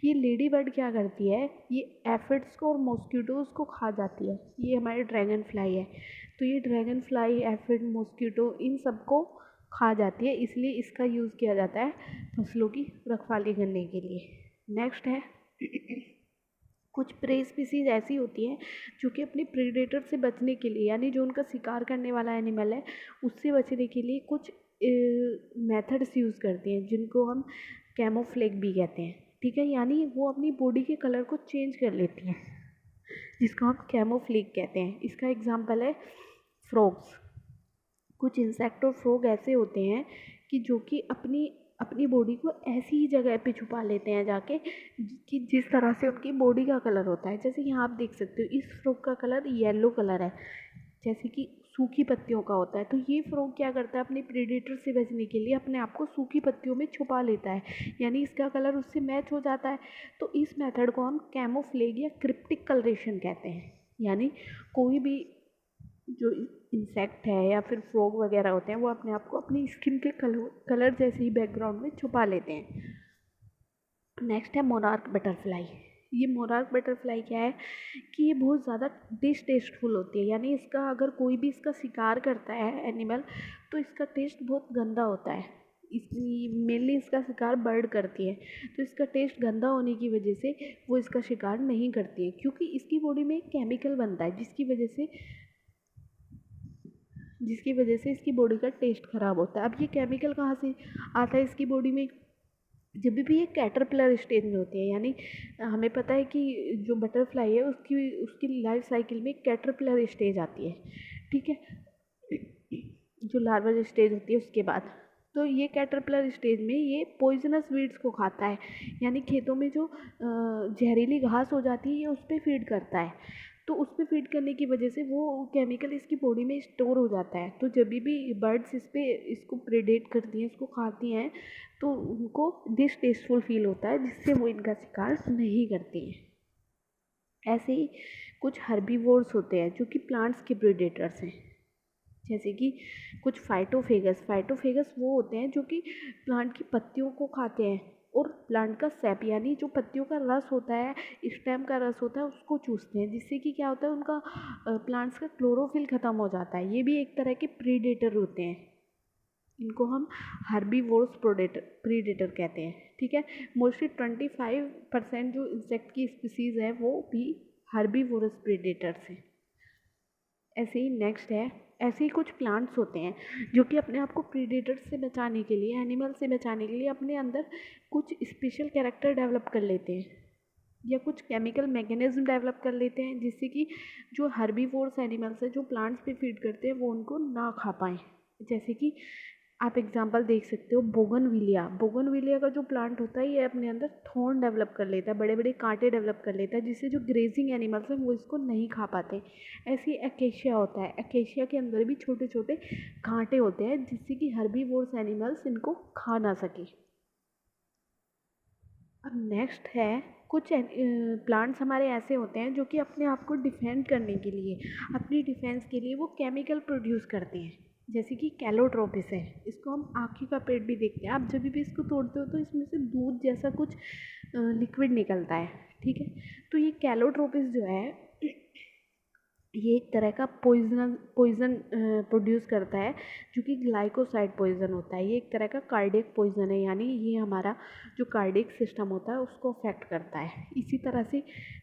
[SPEAKER 1] ये लेडी बर्ड क्या करती है, ये एफिड्स को और मॉस्किटोज़ को खा जाती है। ये हमारे ड्रैगन फ्लाई है, तो ये ड्रैगन फ्लाई, एफिड, मॉस्किटो इन सबको खा जाती है, इसलिए इसका यूज़ किया जाता है फसलों की रखवाली करने के लिए। नेक्स्ट है कुछ प्रे स्पीसीज ऐसी होती हैं जो कि अपने प्रेडेटर से बचने के लिए, यानी जो उनका शिकार करने वाला एनिमल है उससे बचने के लिए कुछ मेथड्स यूज़ करती हैं, जिनको हम कैमोफ्लेग भी कहते हैं, ठीक है। यानी वो अपनी बॉडी के कलर को चेंज कर लेती हैं, जिसको हम कैमोफ्लेग कहते हैं। इसका एग्जांपल है फ्रॉग्स। कुछ इंसेक्ट और फ्रॉग ऐसे होते हैं कि जो कि अपनी अपनी बॉडी को ऐसी ही जगह पे छुपा लेते हैं जाके कि जिस तरह से उनकी बॉडी का कलर होता है। जैसे यहाँ आप देख सकते हो, इस फ्रॉग का कलर येलो कलर है, जैसे कि सूखी पत्तियों का होता है। तो ये फ्रॉग क्या करता है, अपने प्रेडेटर से बचने के लिए अपने आप को सूखी पत्तियों में छुपा लेता है, यानी इसका कलर उससे मैच हो जाता है। तो इस मेथड को हम कैमोफ्लेग या क्रिप्टिक कलरेशन कहते हैं। यानी कोई भी जो इंसेक्ट है या फिर फ्रॉग वगैरह होते हैं वो अपने आप को अपनी स्किन के कलर जैसे ही बैकग्राउंड में छुपा लेते हैं। नेक्स्ट है मोनार्क बटरफ्लाई। ये मोनार्क बटरफ्लाई क्या है कि ये बहुत ज़्यादा डिसटेस्टफुल होती है, यानी इसका अगर कोई भी इसका शिकार करता है एनिमल तो इसका टेस्ट बहुत गंदा होता है। मेनली इसका शिकार बर्ड करती है, तो इसका टेस्ट गंदा होने की वजह से वो इसका शिकार नहीं करती है, क्योंकि इसकी बॉडी में एक केमिकल बनता है जिसकी वजह से इसकी बॉडी का टेस्ट ख़राब होता है। अब ये केमिकल कहाँ से आता है इसकी बॉडी में? जब भी ये कैटरपिलर स्टेज में होती है, यानी हमें पता है कि जो बटरफ्लाई है उसकी लाइफ साइकिल में कैटरपिलर स्टेज आती है, ठीक है, जो लार्वा स्टेज होती है उसके बाद। तो ये कैटरपिलर स्टेज में ये पॉइजनस वीड्स को खाता है, यानी खेतों में जो जहरीली घास हो जाती है ये उस पर फीड करता है। तो उस पर फीड करने की वजह से वो केमिकल इसकी बॉडी में स्टोर हो जाता है। तो जब भी बर्ड्स इसको प्रेडेट करती हैं, इसको खाती हैं, तो उनको डिसटेस्टफुल फील होता है, जिससे वो इनका शिकार नहीं करती हैं। ऐसे ही कुछ हर्बीवोर्स होते हैं जो कि प्लांट्स के प्रेडेटर्स हैं, जैसे कि कुछ फाइटोफेगस वो होते हैं जो कि प्लांट की पत्तियों को खाते हैं और प्लांट का सैप, यानी जो पत्तियों का रस होता है, स्टेम का रस होता है, उसको चूसते हैं, जिससे कि क्या होता है उनका प्लांट्स का क्लोरोफिल ख़त्म हो जाता है। ये भी एक तरह के प्रीडेटर होते हैं, इनको हम हर्बीवोर्स प्रीडेटर कहते हैं, ठीक है। मोस्टली 25% जो इंसेक्ट की स्पीसीज़ है वो भी हर्बीवोरस प्रीडेटर्स हैं। ऐसे ही नेक्स्ट है, ऐसे ही कुछ प्लांट्स होते हैं जो कि अपने आप को प्रीडेटर्स से बचाने के लिए, एनिमल से बचाने के लिए अपने अंदर कुछ स्पेशल कैरेक्टर डेवलप कर लेते हैं। या कुछ केमिकल मैकेनिज्म डेवलप कर लेते हैं जिससे कि जो हर्बीवोर्स एनिमल्स हैं जो प्लांट्स पे फीड करते हैं वो उनको ना खा पाएँ। जैसे कि आप एग्जांपल देख सकते हो बोगनविलिया का जो प्लांट होता है ये अपने अंदर थॉर्न डेवलप कर लेता है, बड़े बड़े कांटे डेवलप कर लेता है जिससे जो ग्रेजिंग एनिमल्स हैं वो इसको नहीं खा पाते। ऐसे ही एकेशिया होता है, एकेशिया के अंदर भी छोटे छोटे कांटे होते हैं जिससे कि हर्बीवोर्स एनिमल्स इनको खा ना सके। अब नेक्स्ट है कुछ प्लांट्स हमारे ऐसे होते हैं जो कि अपने आप को डिफेंड करने के लिए, अपनी डिफेंस के लिए वो केमिकल प्रोड्यूस करते हैं। जैसे कि कैलोट्रोपिस है, इसको हम आँखी का पेड़ भी देखते हैं। आप जब भी इसको तोड़ते हो तो इसमें से दूध जैसा कुछ लिक्विड निकलता है, ठीक है। तो ये कैलोट्रोपिस जो है ये एक तरह का पॉइज़न प्रोड्यूस करता है जो कि ग्लाइकोसाइड पॉइज़न होता है। ये एक तरह का कार्डियक पॉइज़न है, यानी ये हमारा जो कार्डियक सिस्टम होता है उसको अफेक्ट करता है। इसी तरह से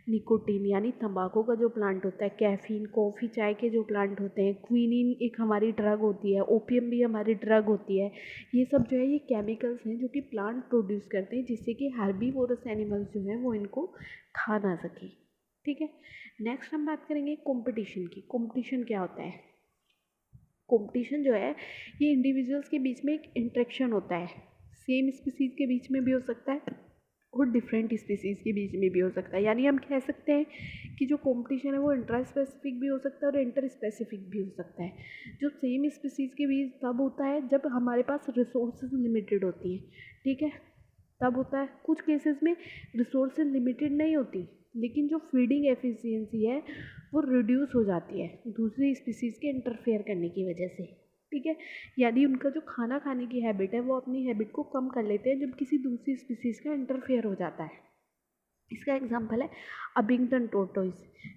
[SPEAKER 1] निकोटीन यानी तंबाकू का जो प्लांट होता है, कैफीन कॉफ़ी चाय के जो प्लांट होते हैं, क्विनीन एक हमारी ड्रग होती है, ओपियम भी हमारी ड्रग होती है। ये सब जो है ये केमिकल्स हैं जो कि प्लांट प्रोड्यूस करते हैं जिससे कि हर्बीवोरस एनिमल्स जो हैं वो इनको खा ना सकें, ठीक है। नेक्स्ट हम बात करेंगे कंपटीशन की। कंपटीशन क्या होता है? कंपटीशन जो है ये इंडिविजुअल्स के बीच में एक इंटरेक्शन होता है। सेम स्पीसीज़ के बीच में भी हो सकता है और डिफरेंट स्पीसीज़ के बीच में भी हो सकता है। यानी हम कह सकते हैं कि जो कंपटीशन है वो इंट्रा स्पेसिफिक भी हो सकता है और इंटर स्पेसिफिक भी हो सकता है। जो सेम स्पीसीज़ के बीच तब होता है जब हमारे पास रिसोर्सेज लिमिटेड होती हैं, ठीक है, तब होता है। कुछ केसेस में रिसोर्सेज लिमिटेड नहीं होती लेकिन जो फीडिंग एफिशिएंसी है वो रिड्यूस हो जाती है दूसरी स्पीसीज़ के इंटरफेयर करने की वजह से, ठीक है। यानी उनका जो खाना खाने की हैबिट है वो अपनी हैबिट को कम कर लेते हैं जब किसी दूसरी स्पीसीज़ का इंटरफेयर हो जाता है। इसका एग्जांपल है अबिंगटन टोर्टोइज।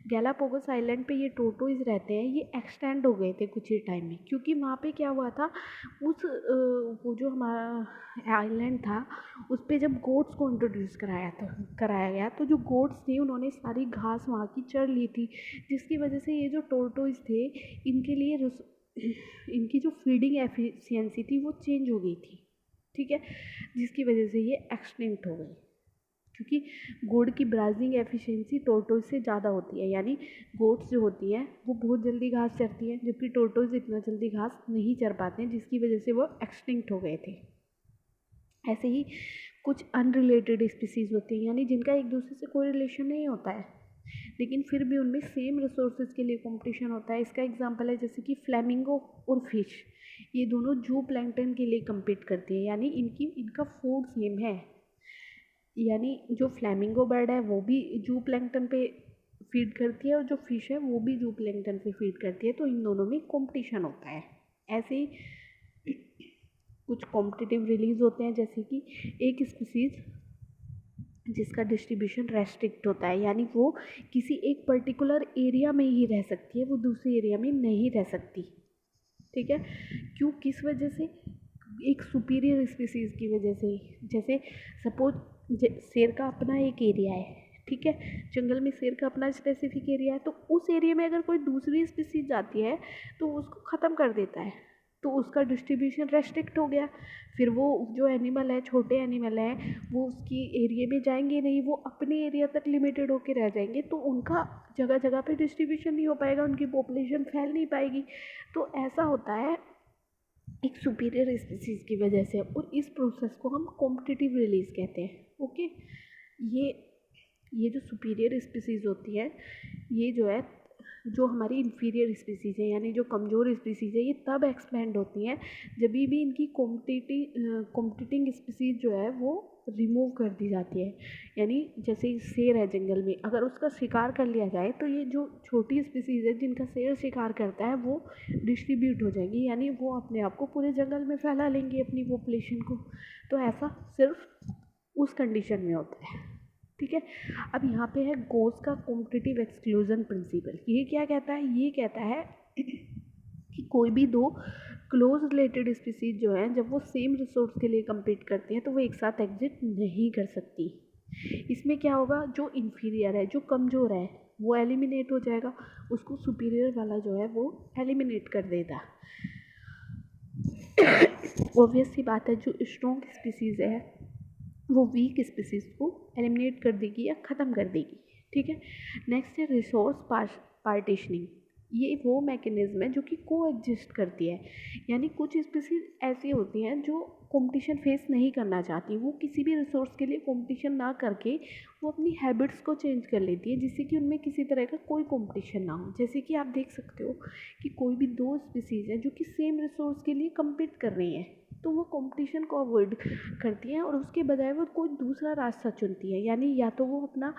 [SPEAKER 1] गैलापागोस आइलैंड पे ये टोर्टोइज रहते हैं, ये एक्सटेंड हो गए थे कुछ ही टाइम में क्योंकि वहाँ पे क्या हुआ था वो जो हमारा आइलैंड था उस पे जब गोट्स को इंट्रोड्यूस कराया गया तो जो गोट्स थे उन्होंने सारी घास वहाँ की चर ली थी जिसकी वजह से ये जो टोर्टोइज थे इनके लिए इनकी जो फीडिंग एफिशिएंसी थी वो चेंज हो गई थी, ठीक है, जिसकी वजह से ये एक्सटिंक्ट हो गई क्योंकि गोड की ब्राउजिंग एफिशिएंसी टोर्टोइज से ज़्यादा होती है। यानी गोट्स जो होती हैं वो बहुत जल्दी घास चरती हैं जबकि टोर्टोइज इतना जल्दी घास नहीं चर पाते हैं जिसकी वजह से वो एक्सटिंक्ट हो गए थे। ऐसे ही कुछ अनरिलेटेड स्पीसीज़ होती हैं यानी जिनका एक दूसरे से कोई रिलेशन नहीं होता है लेकिन फिर भी उनमें सेम रिसोर्सेज के लिए कंपटीशन होता है। इसका एग्जांपल है जैसे कि फ्लैमिंगो और फिश, ये दोनों जू प्लैंकटन के लिए कम्पीट करते हैं यानी इनका फूड सेम है। यानी जो फ्लैमिंगो बर्ड है वो भी जू प्लैंकटन पे फीड करती है और जो फिश है वो भी जू प्लैंकटन पे फीड करती है, तो इन दोनों में कंपटीशन होता है। ऐसे ही कुछ कॉम्पिटिटिव रिलीज होते हैं जैसे कि एक स्पीसीज जिसका डिस्ट्रीब्यूशन रेस्ट्रिक्ट होता है यानी वो किसी एक पर्टिकुलर एरिया में ही रह सकती है, वो दूसरे एरिया में नहीं रह सकती, ठीक है। क्यों, किस वजह से? एक सुपीरियर स्पीसीज़ की वजह से। जैसे सपोज शेर का अपना एक एरिया है, ठीक है, जंगल में शेर का अपना स्पेसिफिक एरिया है, तो उस एरिया में अगर कोई दूसरी स्पीसीज जाती है तो उसको ख़त्म कर देता है, तो उसका डिस्ट्रीब्यूशन रेस्ट्रिक्ट हो गया। फिर वो जो एनिमल है, छोटे एनिमल हैं, वो उसकी एरिया में जाएंगे नहीं, वो अपने एरिया तक लिमिटेड होकर रह जाएंगे, तो उनका जगह जगह पे डिस्ट्रीब्यूशन नहीं हो पाएगा, उनकी पॉपुलेशन फैल नहीं पाएगी। तो ऐसा होता है एक सुपीरियर स्पीसीज़ की वजह से, और इस प्रोसेस को हम कॉम्पिटिटिव रिलीज कहते हैं, ओके। ये जो सुपीरियर स्पीसीज़ होती है, ये जो है जो हमारी इन्फीरियर स्पीसीज़ है यानी जो कमज़ोर स्पीसीज़ है, ये तब एक्सपेंड होती हैं जब भी इनकी कॉम्पिटिटिंग स्पीसीज़ जो है वो रिमूव कर दी जाती है। यानी जैसे शेर है जंगल में, अगर उसका शिकार कर लिया जाए तो ये जो छोटी स्पीसीज़ है जिनका शेर शिकार करता है वो डिस्ट्रीब्यूट हो जाएंगी, यानी वो अपने आप को पूरे जंगल में फैला लेंगी अपनी पॉपुलेशन को। तो ऐसा सिर्फ उस कंडीशन में होता है, ठीक है। अब यहाँ पे है गोस का कॉम्पिटिटिव एक्सक्लूजन प्रिंसिपल। ये क्या कहता है? ये कहता है कि कोई भी दो क्लोज रिलेटेड स्पीसीज जो हैं जब वो सेम रिसोर्स के लिए compete करती हैं तो वो एक साथ एग्जिस्ट नहीं कर सकती। इसमें क्या होगा, जो इन्फीरियर है, जो कमज़ोर है, वो एलिमिनेट हो जाएगा, उसको सुपीरियर वाला जो है वो एलिमिनेट कर देगा। ऑब्वियस सी बात है, जो स्ट्रॉन्ग स्पीसीज़ है वो वीक स्पीसीज़ को एलिमिनेट कर देगी या ख़त्म कर देगी। ठीक है। नेक्स्ट है रिसोर्स पार्टीशनिंग। ये वो मैकेनिज़्म है जो कि को एग्जिस्ट करती है, यानी कुछ स्पीसीज़ ऐसी होती हैं जो कंपटीशन फेस नहीं करना चाहती, वो किसी भी रिसोर्स के लिए कंपटीशन ना करके वो अपनी हैबिट्स को चेंज कर लेती है जिससे कि उनमें किसी तरह का कोई कंपटीशन ना हो। जैसे कि आप देख सकते हो कि कोई भी दो स्पीसीज़ हैं जो कि सेम रिसोर्स के लिए कम्पीट कर रही हैं, तो वो कंपटीशन को अवॉइड करती हैं और उसके बजाय वो कोई दूसरा रास्ता चुनती है, यानी या तो वो अपना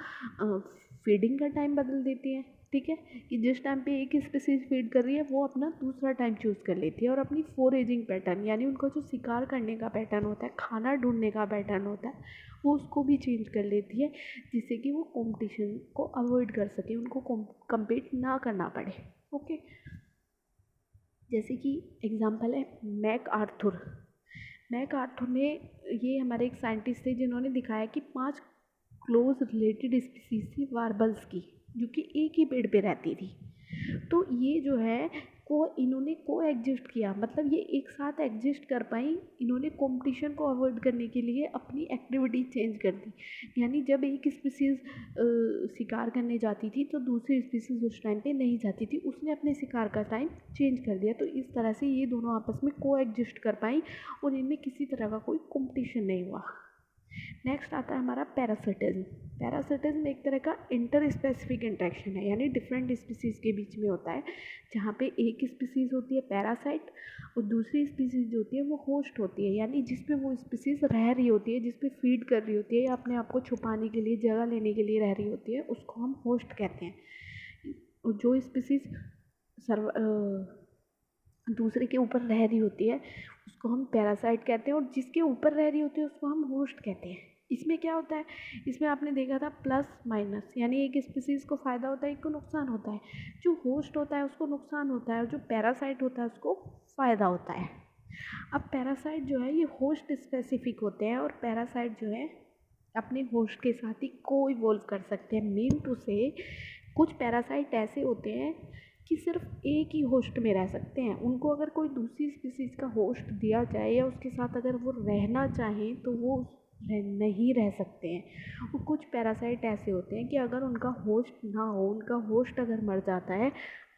[SPEAKER 1] फीडिंग का टाइम बदल देती हैं। ठीक है, कि जिस टाइम पे एक स्पीसीज फीड कर रही है वो अपना दूसरा टाइम चूज़ कर लेती है और अपनी फोरेजिंग पैटर्न, यानी उनका जो शिकार करने का पैटर्न होता है, खाना ढूंढने का पैटर्न होता है, वो उसको भी चेंज कर लेती है जिससे कि वो कंपटीशन को अवॉइड कर सके, उनको कम्पीट ना करना पड़े। ओके, जैसे कि एग्जांपल है मैक आर्थर। मैक आर्थर ने, ये हमारे एक साइंटिस्ट थे जिन्होंने दिखाया कि 5 क्लोज रिलेटेड स्पीसीज थी वार्बल्स की, जो कि एक ही पेड़ पे रहती थी। तो ये जो है इन्होंने को एग्जिस्ट किया, मतलब ये एक साथ एग्जिस्ट कर पाई। इन्होंने कंपटीशन को अवॉइड करने के लिए अपनी एक्टिविटी चेंज कर दी, यानी जब एक स्पीसीज शिकार करने जाती थी तो दूसरी स्पीसीज उस टाइम पे नहीं जाती थी, उसने अपने शिकार का टाइम चेंज कर दिया। तो इस तरह से ये दोनों आपस में को एग्जिस्ट कर पाई और इनमें किसी तरह का कोई कंपटीशन नहीं हुआ। नेक्स्ट आता है हमारा पैरासिटिज्म। पैरासिटिज्म एक तरह का इंटर स्पेसिफिक इंट्रैक्शन है, यानी डिफरेंट स्पीसीज़ के बीच में होता है, जहाँ पे एक स्पीसीज़ होती है पैरासाइट और दूसरी स्पीसीज़ जो होती है वो होस्ट होती है, यानी जिस पे वो स्पीसीज़ रह रही होती है, जिस पे फीड कर रही होती है या अपने आप को छुपाने के लिए, जगह लेने के लिए रह रही होती है, उसको हम होस्ट कहते हैं। और जो स्पीसीज़ दूसरे के ऊपर रह रही होती है उसको हम पैरासाइट कहते हैं, और जिसके ऊपर रह रही होती है उसको हम होस्ट कहते हैं। इसमें क्या होता है, इसमें आपने देखा था प्लस माइनस, यानी एक स्पीसीज़ को फ़ायदा होता है, एक को नुकसान होता है। जो होस्ट होता है उसको नुकसान होता है और जो पैरासाइट होता है उसको फ़ायदा होता है। अब पैरासाइट जो है ये होस्ट स्पेसिफिक होते हैं और पैरासाइट जो है अपने होस्ट के साथ ही को इवोल्व कर सकते हैं। मीन टू से कुछ पैरासाइट ऐसे होते हैं कि सिर्फ एक ही होस्ट में रह सकते हैं, उनको अगर कोई दूसरी स्पीसीज़ का होस्ट दिया जाए या उसके साथ अगर वो रहना चाहें तो वो नहीं रह सकते हैं। और कुछ पैरासाइट ऐसे होते हैं कि अगर उनका होस्ट ना हो, उनका होस्ट अगर मर जाता है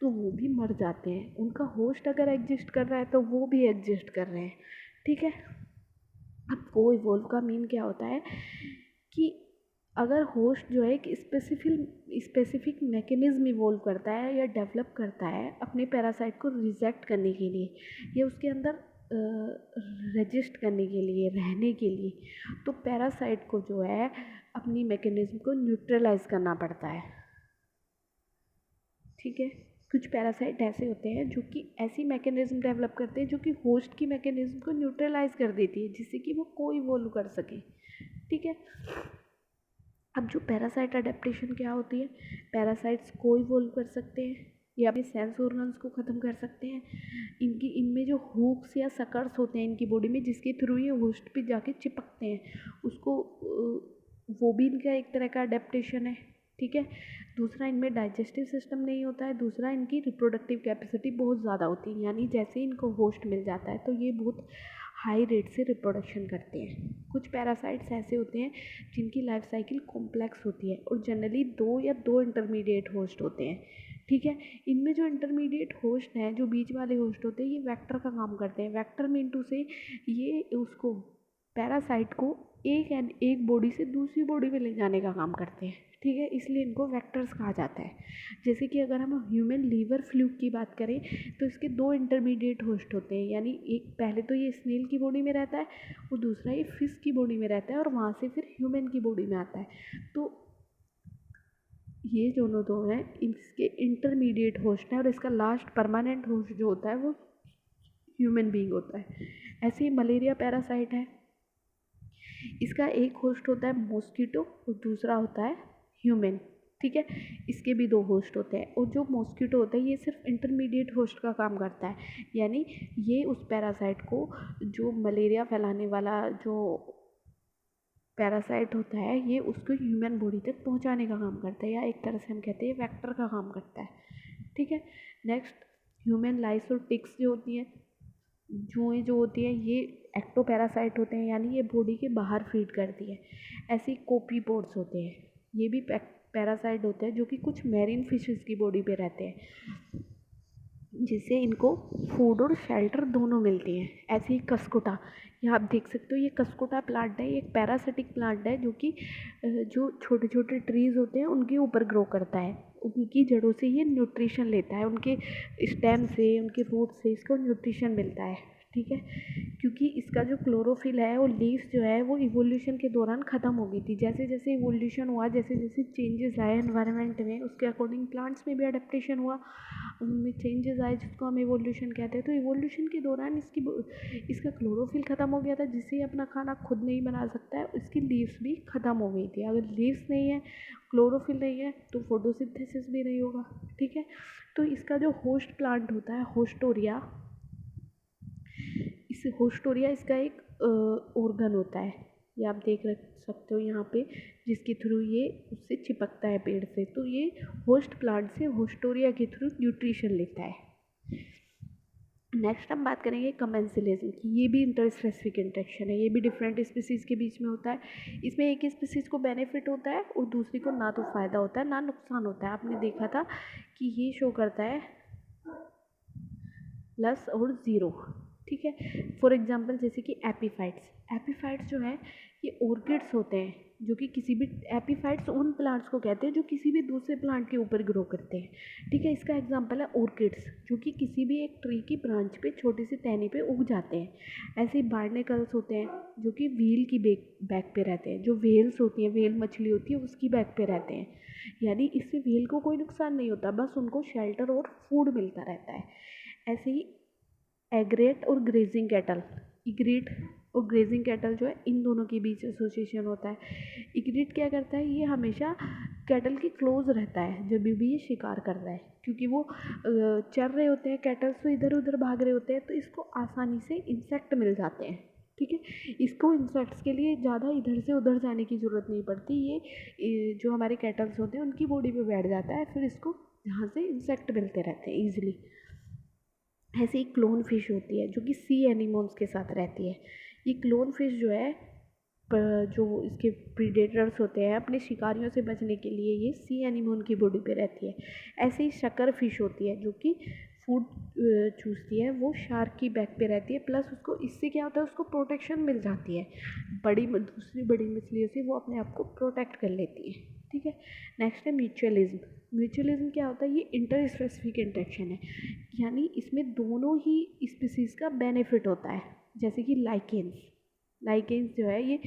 [SPEAKER 1] तो वो भी मर जाते हैं, उनका होस्ट अगर एग्जिस्ट कर रहा है तो वो भी एग्जिस्ट कर रहे हैं। ठीक है। अब को इवोल्व का मीन क्या होता है कि अगर होस्ट जो है एक स्पेसिफिक मैकेनिज्म इवोल्व करता है या डेवलप करता है अपने पैरासाइट को रिजेक्ट करने के लिए या उसके अंदर रजिस्ट करने के लिए, रहने के लिए, तो पैरासाइट को जो है अपनी मैकेनिज्म को न्यूट्रलाइज करना पड़ता है। ठीक है। कुछ पैरासाइट ऐसे होते हैं जो कि ऐसी मैकेनिज्म डेवलप करते हैं जो कि होस्ट की मैकेनिज्म को न्यूट्रलाइज कर देती है जिससे कि वो को इवोल्व कर सके। ठीक है। अब जो पैरासाइट अडेप्टेशन क्या होती है, पैरासाइट्स को इवोल्व कर सकते हैं या अपने सेंस ऑर्गन्स को ख़त्म कर सकते हैं। इनमें जो हुक्स या सकर्स होते हैं इनकी बॉडी में, जिसके थ्रू ये होस्ट पे जाके चिपकते हैं, उसको वो भी इनका एक तरह का अडेप्टेशन है। ठीक है। दूसरा, इनमें डाइजेस्टिव सिस्टम नहीं होता है। दूसरा, इनकी रिप्रोडक्टिव कैपेसिटी बहुत ज़्यादा होती है, यानी जैसे ही इनको होस्ट मिल जाता है तो ये बहुत हाई रेट से रिप्रोडक्शन करते हैं। कुछ पैरासाइट्स ऐसे होते हैं जिनकी लाइफ साइकिल कॉम्प्लेक्स होती है और जनरली दो इंटरमीडिएट होस्ट होते हैं। ठीक है। इनमें जो इंटरमीडिएट होस्ट हैं, जो बीच वाले होस्ट होते हैं, ये वेक्टर का काम करते हैं। वेक्टर मीन टू से ये उसको पैरासाइट को एक बॉडी से दूसरी बॉडी में ले जाने का काम करते हैं। ठीक है, इसलिए इनको वेक्टर्स कहा जाता है। जैसे कि अगर हम ह्यूमन लीवर फ्लूक की बात करें तो इसके दो इंटरमीडिएट होस्ट होते हैं, यानी एक पहले तो ये स्नेल की बॉडी में रहता है और दूसरा ये फिश की बॉडी में रहता है और वहाँ से फिर ह्यूमन की बॉडी में आता है। तो ये दोनों दो हैं, इसके इंटरमीडिएट होस्ट हैं और इसका लास्ट परमानेंट होस्ट जो होता है वो ह्यूमन बीइंग होता है। ऐसे ही मलेरिया पैरासाइट है, इसका एक होस्ट होता है मॉस्किटो और दूसरा होता है ह्यूमन। ठीक है। इसके भी दो होस्ट होते हैं और जो मॉस्किटो होता है ये सिर्फ इंटरमीडिएट होस्ट का काम करता है, यानी ये उस पैरासाइट को, जो मलेरिया फैलाने वाला जो पैरासाइट होता है, ये उसको ह्यूमन बॉडी तक पहुंचाने का काम करता है, या एक तरह से हम कहते हैं वेक्टर का काम करता है। ठीक है। नेक्स्ट, ह्यूमन लाइस और टिक्स जो होती हैं, जुएँ जो होती हैं ये एक्टोपैरासाइट होते हैं, यानी ये बॉडी के बाहर फीड करती है। ऐसे ही कोपीपोड्स होते हैं, ये भी पैरासाइट होते हैं जो कि कुछ मैरीन फिशेस की बॉडी पे रहते हैं, जिससे इनको फूड और शेल्टर दोनों मिलती हैं। ऐसे ही कस्कुटा, ये आप देख सकते हो, ये कस्कुटा प्लांट है, ये एक पैरासिटिक प्लांट है जो कि जो छोटे छोटे ट्रीज़ होते हैं उनके ऊपर ग्रो करता है। उनकी जड़ों से ये न्यूट्रिशन लेता है, उनके स्टेम से, उनके रूट से इसको न्यूट्रिशन मिलता है। ठीक है, क्योंकि इसका जो क्लोरोफिल है और लीव्स जो है वो इवोल्यूशन के दौरान ख़त्म हो गई थी। जैसे जैसे इवोल्यूशन हुआ, जैसे जैसे चेंजेस आए एनवायरनमेंट में, उसके अकॉर्डिंग प्लांट्स में भी अडेप्टेशन हुआ, उनमें चेंजेस आए जिसको हम इवोल्यूशन कहते हैं। तो इवोल्यूशन के दौरान इसका क्लोरोफिल ख़त्म हो गया था, जिससे ये अपना खाना खुद नहीं बना सकता है। इसकी लीव्स भी ख़त्म हो गई थी। अगर लीव्स नहीं है, क्लोरोफिल नहीं है, तो फोटोसिंथेसिस भी नहीं होगा। ठीक है, तो इसका जो होस्ट प्लांट होता है होस्टोरिया, इस होस्टोरिया इसका एक ऑर्गन होता है, ये आप देख सकते हो यहाँ पे, जिसके थ्रू ये उससे चिपकता है पेड़ से। तो ये होस्ट प्लांट से होस्टोरिया के थ्रू न्यूट्रिशन लेता है। नेक्स्ट हम बात करेंगे कमेंसिलिज्म की। ये भी इंटरस्पेसिफिक इंटरेक्शन है, ये भी डिफरेंट स्पीसीज़ के बीच में होता है। इसमें एक स्पीसीज़ को बेनिफिट होता है और दूसरी को ना तो फ़ायदा होता है ना नुकसान होता है। आपने देखा था कि ये शो करता है प्लस और ज़ीरो। ठीक है, फॉर एग्जांपल जैसे कि एपीफाइट्स जो है ये ऑर्किड्स होते हैं, जो कि किसी भी एपीफाइट्स उन प्लांट्स को कहते हैं जो किसी भी दूसरे प्लांट के ऊपर ग्रो करते हैं। ठीक है, इसका एग्जांपल है ऑर्किड्स, जो कि किसी भी एक ट्री की ब्रांच पे छोटी सी टहनी पे उग जाते हैं। ऐसे ही बार्नेकल्स होते हैं जो कि व्हेल की बैक पे रहते हैं, जो व्हेल्स होती हैं, व्हेल मछली होती है उसकी बैक पे रहते हैं। यानी इससे व्हेल को कोई नुकसान नहीं होता, बस उनको शेल्टर और फूड मिलता रहता है। ऐसे ही एग्रेट और ग्रेजिंग कैटल, इग्रेट और ग्रेजिंग कैटल जो है इन दोनों के बीच एसोसिएशन होता है। इग्रेट क्या करता है, ये हमेशा कैटल के क्लोज रहता है जब भी ये शिकार कर रहा है, क्योंकि वो चर रहे होते हैं कैटल्स, तो इधर उधर भाग रहे होते हैं, तो इसको आसानी से इंसेक्ट मिल जाते हैं। ठीक है, इसको इंसेक्ट्स के लिए ज़्यादा इधर से उधर जाने की ज़रूरत नहीं पड़ती, ये जो हमारे कैटल्स होते हैं उनकी बॉडी पे बैठ जाता है, फिर इसको यहाँ से इंसेक्ट मिलते रहते हैं ईजिली। ऐसे ही क्लोन फिश होती है जो कि सी एनिमल्स के साथ रहती है। ये क्लोन फिश जो है जो इसके प्रीडेटर्स होते हैं, अपने शिकारियों से बचने के लिए ये सी एनिमल की बॉडी पे रहती है। ऐसे ही शक्कर फिश होती है जो कि फूड चूसती है, वो शार्क की बैक पे रहती है, प्लस उसको इससे क्या होता है, उसको प्रोटेक्शन मिल जाती है, दूसरी बड़ी मछलियों से वो अपने आप को प्रोटेक्ट कर लेती है। ठीक है, नेक्स्ट है म्यूचुअलिज्म क्या होता है, ये इंटर स्पेसिफिक इंटरेक्शन है, यानी इसमें दोनों ही स्पीसीज़ का बेनिफिट होता है। जैसे कि लाइकेन्स जो है ये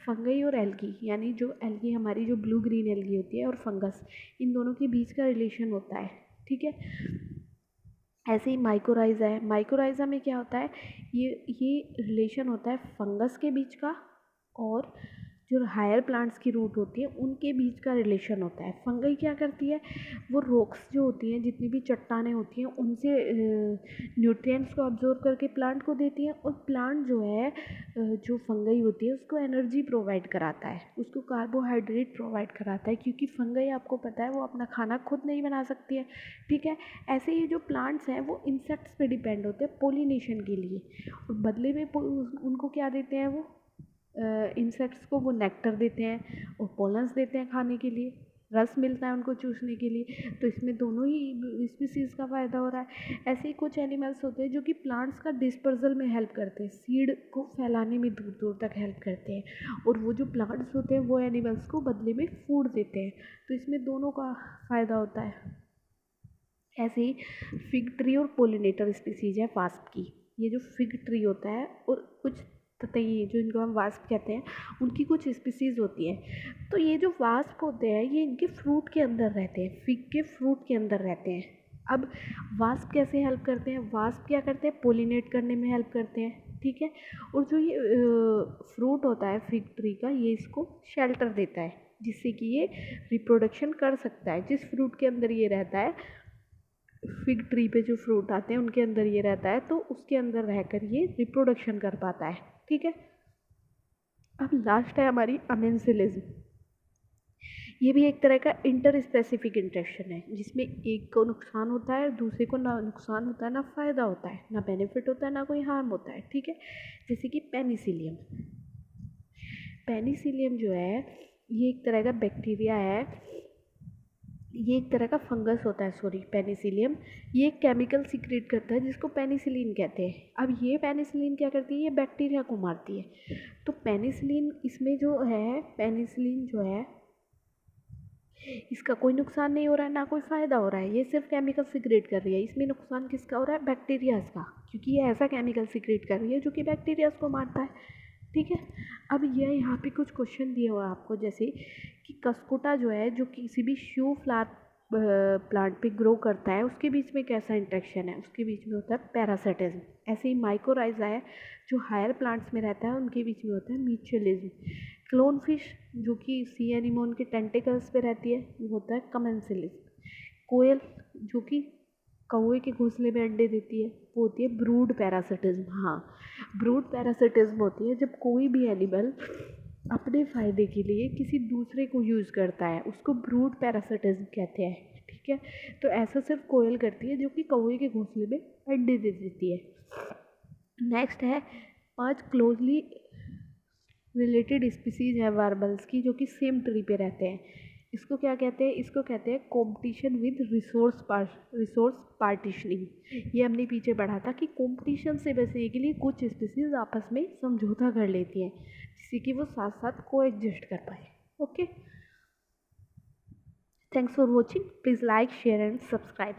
[SPEAKER 1] फंगई और एल्गी, यानी जो एल्गी हमारी जो ब्लू ग्रीन एल्गी होती है और फंगस, इन दोनों के बीच का रिलेशन होता है। ठीक है, ऐसे ही माइकोराइजा में क्या होता है, ये रिलेशन होता है फंगस के बीच का, और जो हायर प्लांट्स की रूट होती है उनके बीच का रिलेशन होता है। फंगई क्या करती है, वो रॉक्स जो होती हैं, जितनी भी चट्टानें होती हैं, उनसे न्यूट्रिएंट्स को अब्जॉर्ब करके प्लांट को देती है, और प्लांट जो है जो फंगई होती है उसको एनर्जी प्रोवाइड कराता है, उसको कार्बोहाइड्रेट प्रोवाइड कराता है, क्योंकि फंगई आपको पता है वो अपना खाना खुद नहीं बना सकती है। ठीक है, ऐसे ही जो प्लांट्स हैं वो इंसेक्ट्स पे डिपेंड होते हैं पोलिनेशन के लिए, और बदले में उनको क्या देते हैं, वो इंसेक्ट्स को वो नेक्टर देते हैं और पोलन्स देते हैं खाने के लिए, रस मिलता है उनको चूसने के लिए। तो इसमें दोनों ही स्पीसीज़ का फ़ायदा हो रहा है। ऐसे ही कुछ एनिमल्स होते हैं जो कि प्लांट्स का डिस्पर्सल में हेल्प करते हैं, सीड को फैलाने में दूर दूर तक हेल्प करते हैं, और वो जो प्लांट्स होते हैं वो एनिमल्स को बदले में फूड देते हैं। तो इसमें दोनों का फ़ायदा होता है। ऐसे ही फिग ट्री और पोलिनेटर स्पीसीज है वास्प की। ये जो फिग ट्री होता है और कुछ ततई जो इनको हम वास्प कहते हैं, उनकी कुछ स्पीसीज़ होती है। तो ये जो वास्प होते हैं ये इनके फ्रूट के अंदर रहते हैं, फिग के फ्रूट के अंदर रहते हैं। अब वास्प कैसे हेल्प करते हैं, वास्प क्या करते हैं, पोलिनेट करने में हेल्प करते हैं। ठीक है, और जो ये फ्रूट होता है फिग ट्री का, ये इसको शेल्टर देता है, जिससे कि ये रिप्रोडक्शन कर सकता है। जिस फ्रूट के अंदर ये रहता है, फिग ट्री पे जो फ्रूट आते हैं उनके अंदर ये रहता है, तो उसके अंदर रहकर ये रिप्रोडक्शन कर पाता है। ठीक है, अब लास्ट है हमारी अमेंसिलिज्म। ये भी एक तरह का इंटर स्पेसिफिक इंटरेक्शन है जिसमें एक को नुकसान होता है, दूसरे को ना नुकसान होता है ना फ़ायदा होता है, ना बेनिफिट होता है ना कोई हार्म होता है, ठीक है। जैसे कि पेनिसिलियम। पेनिसिलियम जो है ये एक तरह का बैक्टीरिया है, ये एक तरह का फंगस होता है, सॉरी पेनिसिलियम। ये एक केमिकल सीक्रेट करता है जिसको पेनिसिलिन कहते हैं। अब ये पेनिसिलिन क्या करती है, ये बैक्टीरिया को मारती है। तो पेनिसिलिन इसमें जो है, पेनिसिलिन जो है इसका कोई नुकसान नहीं हो रहा है ना कोई फ़ायदा हो रहा है, ये सिर्फ केमिकल सीक्रेट कर रही है। इसमें नुकसान किसका हो रहा है, बैक्टीरियाज का, क्योंकि ये ऐसा केमिकल सीक्रेट कर रही है जो कि बैक्टीरियाज को मारता है, ठीक है। अब ये यहाँ पे कुछ क्वेश्चन दिए हुआ है आपको, जैसे कि कस्कुटा जो है जो किसी भी शू फ्लावर प्लांट पे ग्रो करता है उसके बीच में कैसा इंटरेक्शन है, उसके बीच में होता है पैरासिटिज्म। ऐसे ही माइकोराइजा है जो हायर प्लांट्स में रहता है उनके बीच में होता है म्यूचुअलिज्म। क्लोन फिश जो कि सी एनिमोन के टेंटिकल्स पे रहती है वो होता है कमेंसिलिज्म। कोयल जो कि कौवे के घोंसले में अंडे देती है वो होती है ब्रूड पैरासिटिज्म। हाँ, ब्रूड पैरासिटिज्म होती है जब कोई भी एनिमल अपने फ़ायदे के लिए किसी दूसरे को यूज़ करता है, उसको ब्रूड पैरासिटिज्म कहते हैं, ठीक है। तो ऐसा सिर्फ कोयल करती है जो कि कौवे के घोंसले में अंडे दे देती है। नेक्स्ट है 5 क्लोजली रिलेटेड स्पीसीज है वार्बल्स की जो कि सेम ट्री पे रहते हैं। इसको क्या कहते हैं, इसको कहते हैं कॉम्पिटिशन विद रिसोर्स पार्टीशनिंग। ये हमने पीछे पढ़ा था कि कॉम्पिटिशन से बचने के लिए कुछ स्पीसीज आपस में समझौता कर लेती हैं जिससे कि वो साथ साथ को एग्जिस्ट कर पाए। Okay, thanks for watching, please like share and subscribe.